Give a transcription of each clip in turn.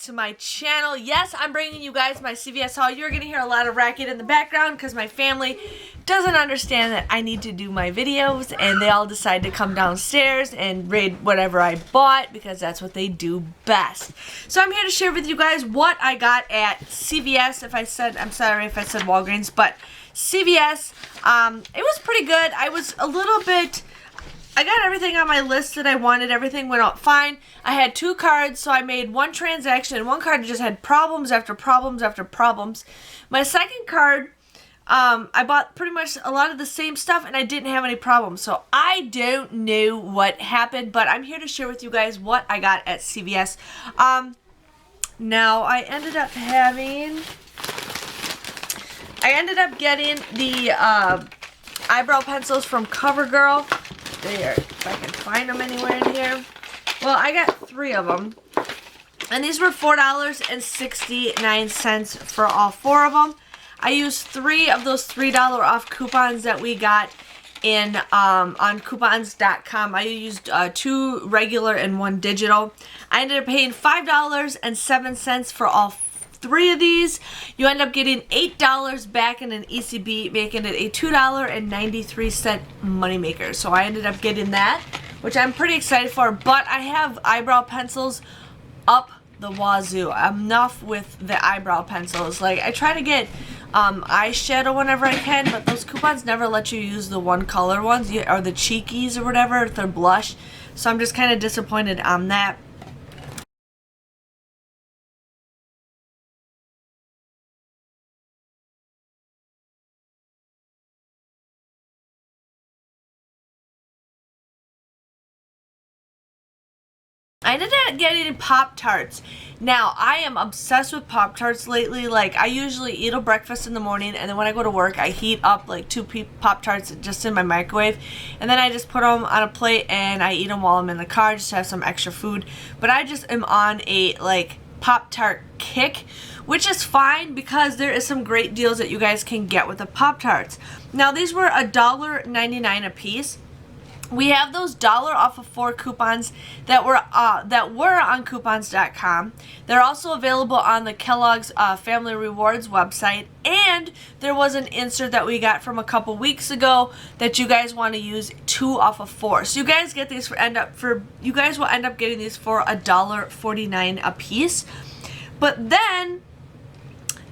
to my channel. Yes, I'm bringing you guys my CVS haul. You're going to hear a lot of racket in the background because my family doesn't understand that I need to do my videos, and they all decide to come downstairs and raid whatever I bought because that's what they do best. So I'm here to share with you guys what I got at CVS. I'm sorry if I said Walgreens, but CVS, it was pretty good. I got everything on my list that I wanted. Everything went out fine. I had 2 cards, so I made one transaction, and one card just had problems after problems after problems. My second card, I bought pretty much a lot of the same stuff, and I didn't have any problems. So I don't know what happened, but I'm here to share with you guys what I got at CVS. Now, I ended up getting the eyebrow pencils from CoverGirl. There, if I can find them anywhere in here. Well, I got 3 of them, and these were $4.69 for all 4 of them. I used 3 of those $3 off coupons that we got in on coupons.com. I used 2 regular and 1 digital. I ended up paying $5.07 for all 3 of these. You end up getting $8 back in an ECB, making it a $2.93 moneymaker. So I ended up getting that, which I'm pretty excited for. But I have eyebrow pencils up the wazoo. Enough with the eyebrow pencils. Like, I try to get eyeshadow whenever I can, but those coupons never let you use the one color ones, or the cheekies or whatever, if they're blush. So I'm just kind of disappointed on that. I ended up getting PopTarts. Now, I am obsessed with PopTarts lately. Like, I usually eat a breakfast in the morning, and then when I go to work, I heat up like 2 PopTarts just in my microwave, and then I just put them on a plate and I eat them while I'm in the car just to have some extra food. But I just am on a like Pop-Tart kick, which is fine because there is some great deals that you guys can get with the Pop-Tarts. Now, these were $1.99 a piece. We have those $1 off of 4 coupons that were on coupons.com. They're also available on the Kellogg's Family Rewards website, and there was an insert that we got from a couple weeks ago that you guys want to use 2 off of 4. So you guys get these you guys will end up getting these for $1.49 a piece. But then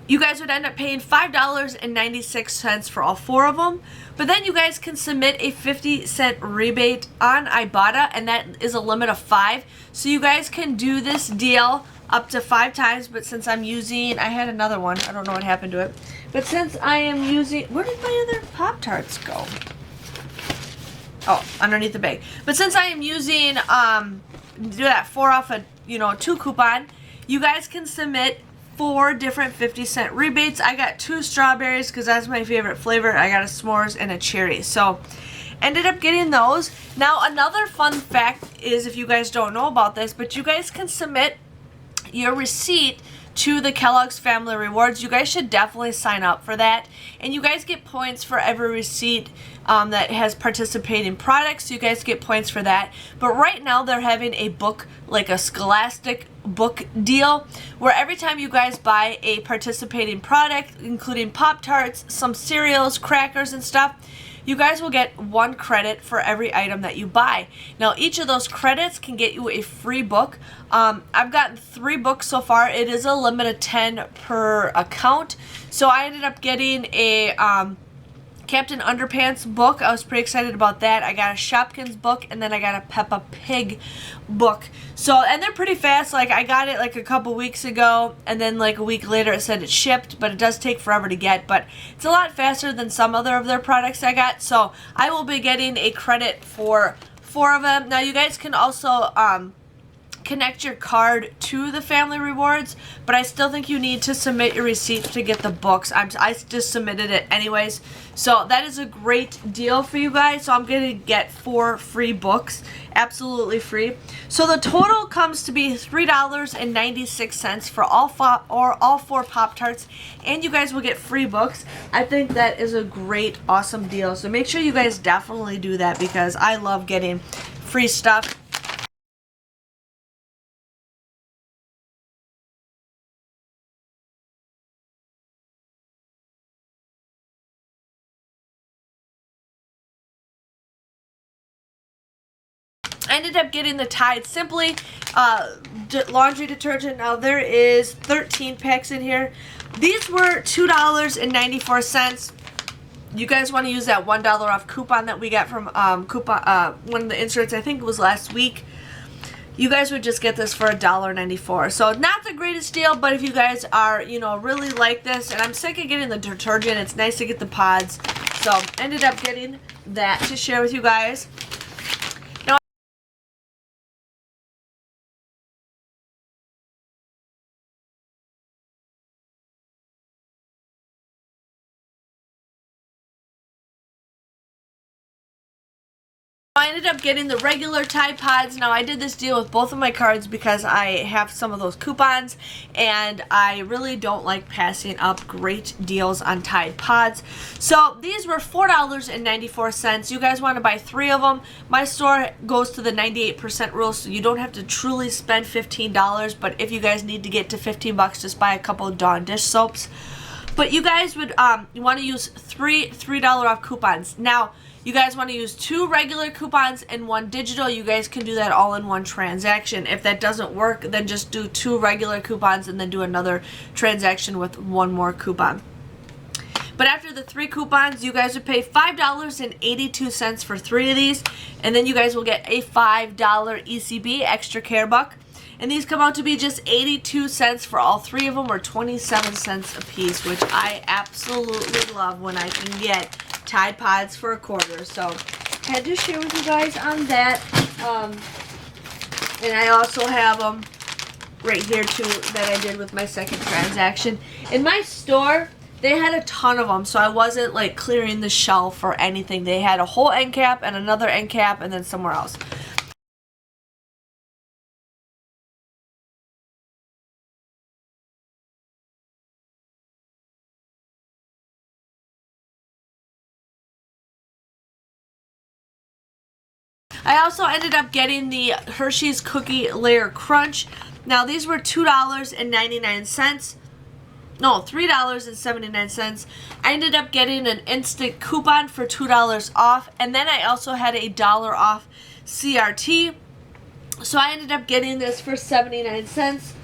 you guys would end up paying $5.96 for all 4 of them. But then you guys can submit a 50-cent rebate on Ibotta, and that is a limit of 5. So you guys can do this deal up to 5 times. But since I'm using, I had another one. I don't know what happened to it. But since I am using, where did my other Pop-Tarts go? Oh, underneath the bag. But since I am using, do that 4 off a, 2 coupon, you guys can submit 4 different 50-cent rebates. I got 2 strawberries because that's my favorite flavor. I got a s'mores and a cherry. So ended up getting those. Now, another fun fact is, if you guys don't know about this, but you guys can submit your receipt to the Kellogg's Family Rewards. You guys should definitely sign up for that. And you guys get points for every receipt that has participating products. You guys get points for that. But right now they're having a book, like a Scholastic book deal, where every time you guys buy a participating product, including Pop-Tarts, some cereals, crackers, and stuff, you guys will get 1 credit for every item that you buy. Now, each of those credits can get you a free book. I've gotten 3 books so far. It is a limit of 10 per account. So I ended up getting a Captain Underpants book. I was pretty excited about that. I got a Shopkins book, and then I got a Peppa Pig book. So, and they're pretty fast. Like, I got it like a couple weeks ago, and then like a week later it said it shipped, but it does take forever to get. But it's a lot faster than some other of their products I got. So I will be getting a credit for 4 of them. Now, you guys can also connect your card to the Family Rewards, but I still think you need to submit your receipt to get the books. I just submitted it anyways. So that is a great deal for you guys. So I'm going to get 4 free books, absolutely free. So the total comes to be $3.96 for all 4 Pop-Tarts, and you guys will get free books. I think that is a great, awesome deal. So make sure you guys definitely do that because I love getting free stuff. I ended up getting the Tide Simply laundry detergent. Now there is 13 packs in here. These were $2.94. You guys want to use that $1 off coupon that we got from one of the inserts, I think it was last week. You guys would just get this for $1.94. So not the greatest deal, but if you guys are, you know, really like this, and I'm sick of getting the detergent, it's nice to get the pods. So ended up getting that to share with you guys. I ended up getting the regular Tide Pods. Now I did this deal with both of my cards because I have some of those coupons and I really don't like passing up great deals on Tide Pods. So these were $4.94. You guys want to buy 3 of them. My store goes to the 98% rule, so you don't have to truly spend $15, but if you guys need to get to 15 bucks, just buy a couple of Dawn dish soaps. But you guys would you want to use three $3 off coupons. Now you guys want to use 2 regular coupons and 1 digital. You guys can do that all in one transaction. If that doesn't work, then just do 2 regular coupons and then do another transaction with 1 more coupon. But after the 3 coupons, you guys would pay $5.82 for 3 of these, and then you guys will get a $5 ECB extra care buck. And these come out to be just 82 cents for all 3 of them, or 27 cents a piece, which I absolutely love when I can get Tide Pods for a quarter. So I had to share with you guys on that. And I also have them right here too that I did with my second transaction. In my store, they had a ton of them, so I wasn't like clearing the shelf or anything. They had a whole end cap and another end cap and then somewhere else. I also ended up getting the Hershey's Cookie Layer Crunch. Now these were $2.99. No, $3.79. I ended up getting an instant coupon for $2 off, and then I also had a $1 off CRT. So I ended up getting this for 79 cents.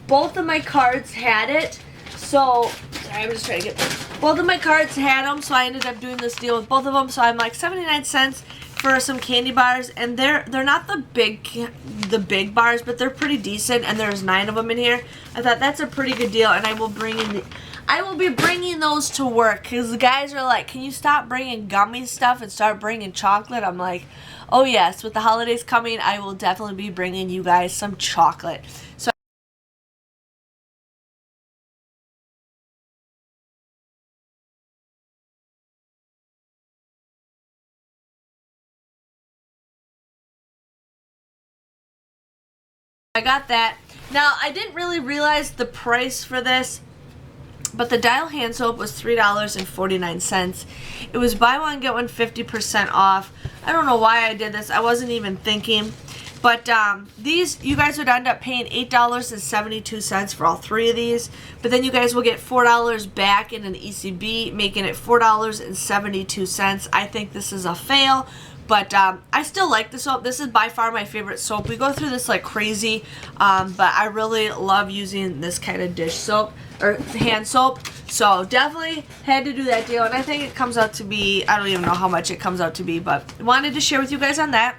Both of my cards had it. So, sorry, I'm just trying to get this. Both of my cards had them, so I ended up doing this deal with both of them. So I'm like 79 cents for some candy bars, and they're not the big bars, but they're pretty decent, and there's 9 of them in here. I thought that's a pretty good deal, and I will be bringing those to work, because the guys are like, can you stop bringing gummy stuff and start bringing chocolate? I'm like, oh yes, with the holidays coming, I will definitely be bringing you guys some chocolate. So I got that. Now, I didn't really realize the price for this, but the Dial hand soap was $3.49. It was buy one, get one 50% off. I don't know why I did this. I wasn't even thinking. But these, you guys would end up paying $8.72 for all 3 of these. But then you guys will get $4 back in an ECB, making it $4.72. I think this is a fail. But I still like the soap. This is by far my favorite soap. We go through this like crazy, but I really love using this kind of dish soap or hand soap. So definitely had to do that deal. And I think it comes out to be, I don't even know how much it comes out to be, but wanted to share with you guys on that.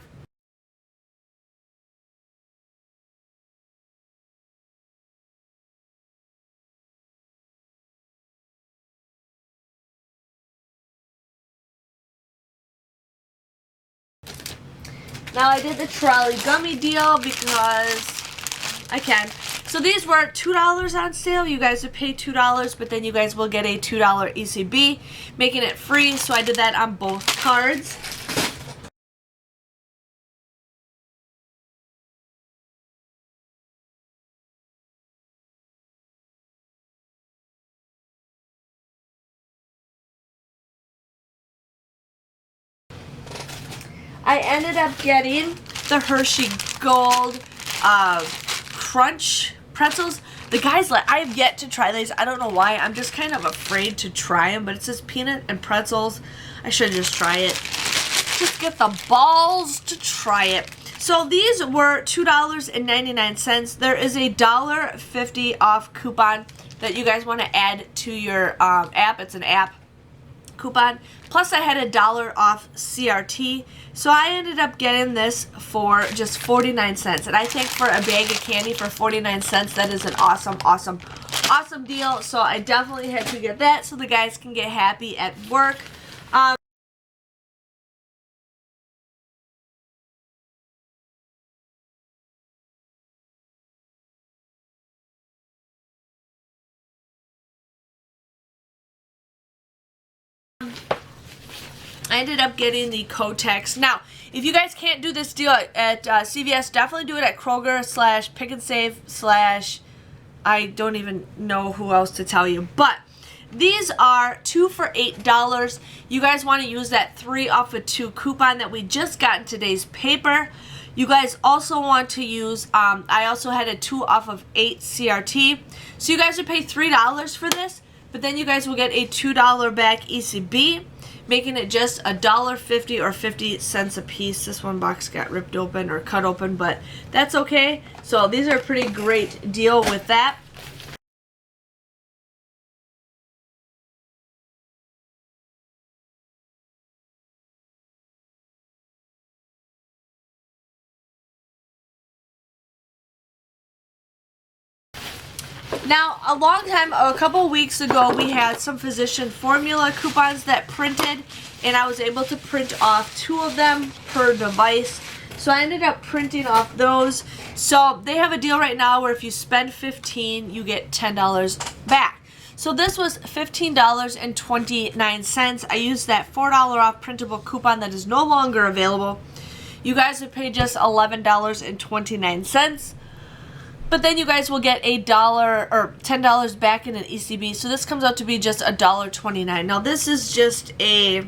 Now I did the trolley gummy deal because I can. So these were $2 on sale. You guys would pay $2, but then you guys will get a $2 ECB, making it free. So I did that on both cards. I ended up getting the Hershey Gold Crunch Pretzels. The guys, I have yet to try these. I don't know why. I'm just kind of afraid to try them, but it says peanut and pretzels. I should just try it. Just get the balls to try it. So these were $2.99. There is a $1.50 off coupon that you guys want to add to your app. It's an app coupon. Plus I had a $1 off CRT. So I ended up getting this for just 49 cents. And I think for a bag of candy for 49 cents, that is an awesome, awesome, awesome deal. So I definitely had to get that so the guys can get happy at work. I ended up getting the Kotex. Now, if you guys can't do this deal at CVS, definitely do it at Kroger / Pick and Save / I don't even know who else to tell you. But these are 2 for $8. You guys want to use that 3 off of 2 coupon that we just got in today's paper. You guys also want to use, I also had a 2 off of 8 CRT. So you guys would pay $3 for this, but then you guys will get a $2 back ECB, making it just $1.50 or 50 cents a piece. This one box got ripped open or cut open, but that's okay. So these are a pretty great deal with that. Now, a couple weeks ago, we had some physician formula coupons that printed, and I was able to print off 2 of them per device. So I ended up printing off those. So they have a deal right now where if you spend $15, you get $10 back. So this was $15.29. I used that $4 off printable coupon that is no longer available. You guys would pay just $11.29. But then you guys will get a $1 or $10 back in an ECB. So this comes out to be just $1.29. Now this is just a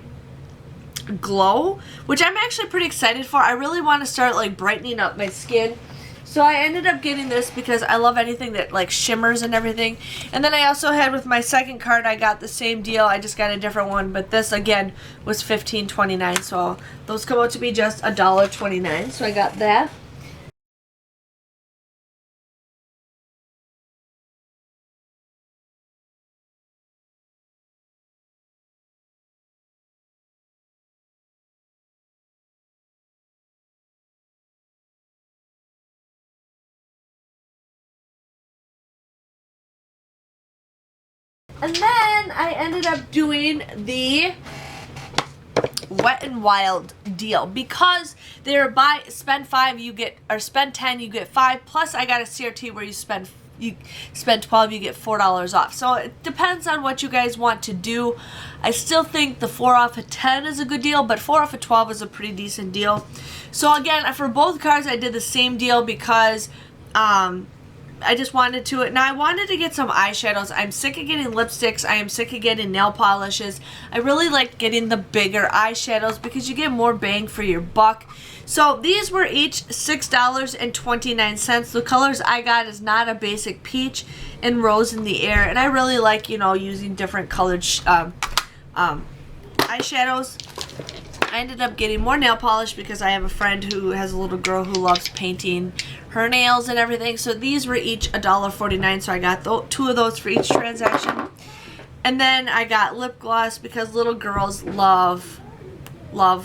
glow, which I'm actually pretty excited for. I really want to start like brightening up my skin. So I ended up getting this because I love anything that like shimmers and everything. And then I also had with my second card, I got the same deal. I just got a different one, but this again was $15.29. So those come out to be just $1.29. So I got that. And then I ended up doing the Wet n Wild deal because they're spend 5 you get, or spend 10 you get 5, plus I got a CRT where you spend 12 you get $4 off. So it depends on what you guys want to do. I still think the 4 off of 10 is a good deal, but 4 off of 12 is a pretty decent deal. So again, for both cards I did the same deal because I just wanted to. Now I wanted to get some eyeshadows. I'm sick of getting lipsticks. I am sick of getting nail polishes. I really like getting the bigger eyeshadows because you get more bang for your buck. So these were each $6.29. The colors I got is not a basic peach and rose in the air. And I really like, you know, using different colored eyeshadows. I ended up getting more nail polish because I have a friend who has a little girl who loves painting her nails and everything. So these were each $1.49. So I got 2 of those for each transaction. And then I got lip gloss because little girls love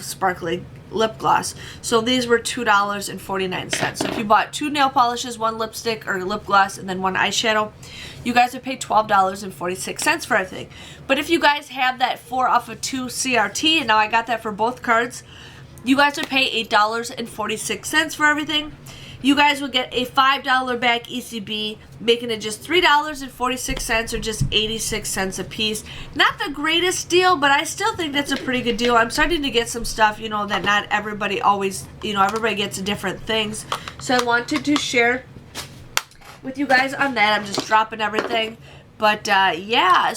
sparkly lip gloss. So these were $2.49. So if you bought 2 nail polishes, 1 lipstick or lip gloss, and then 1 eyeshadow, you guys would pay $12.46 for everything. But if you guys have that 4 off of 2 CRT, and now I got that for both cards, you guys would pay $8.46 for everything. You guys would get a $5 back ECB, making it just $3.46 or just 86 cents a piece. Not the greatest deal, but I still think that's a pretty good deal. I'm starting to get some stuff, you know, that not everybody always, you know, everybody gets different things. So I wanted to share with you guys on that. I'm just dropping everything. But yeah.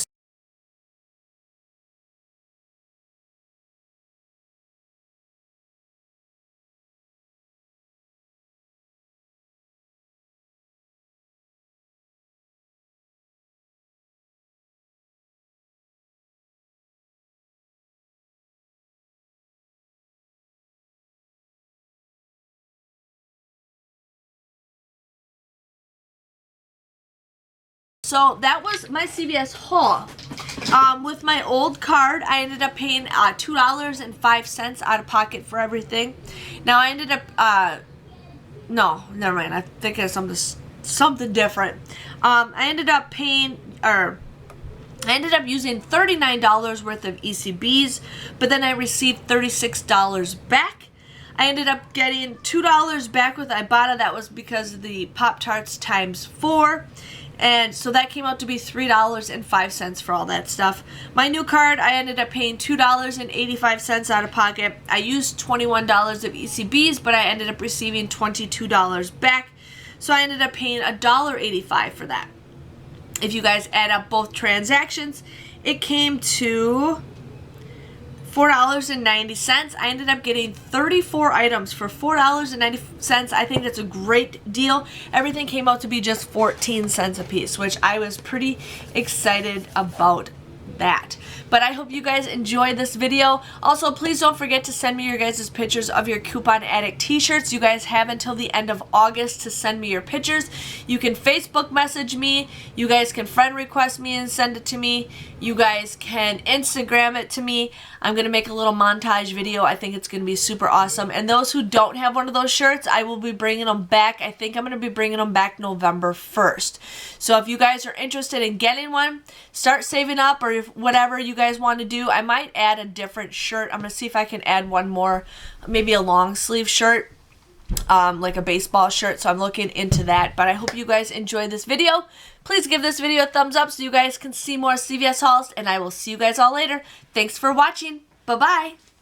so that was my CVS haul. With my old card, I ended up paying $2.05 out of pocket for everything. Now I ended up, no, never mind. I think it's something different. I ended up paying, I ended up using $39 worth of ECBs, but then I received $36 back. I ended up getting $2 back with Ibotta. That was because of the PopTarts times 4. And so that came out to be $3.05 for all that stuff. My new card, I ended up paying $2.85 out of pocket. I used $21 of ECBs, but I ended up receiving $22 back. So I ended up paying $1.85 for that. If you guys add up both transactions, it came to $4.90. I ended up getting 34 items for $4.90. I think that's a great deal. Everything came out to be just 14 cents a piece, which I was pretty excited about that. But I hope you guys enjoyed this video. Also, please don't forget to send me your guys' pictures of your Coupon Addict t-shirts. You guys have until the end of August to send me your pictures. You can Facebook message me. You guys can friend request me and send it to me. You guys can Instagram it to me. I'm going to make a little montage video. I think it's going to be super awesome. And those who don't have one of those shirts, I will be bringing them back. I think I'm going to be bringing them back November 1st. So if you guys are interested in getting one, start saving up, or if whatever you guys want to do. I might add a different shirt. I'm going to see if I can add one more, maybe a long sleeve shirt, like a baseball shirt. So I'm looking into that. But I hope you guys enjoyed this video. Please give this video a thumbs up so you guys can see more CVS hauls, and I will see you guys all later. Thanks for watching. Bye-bye.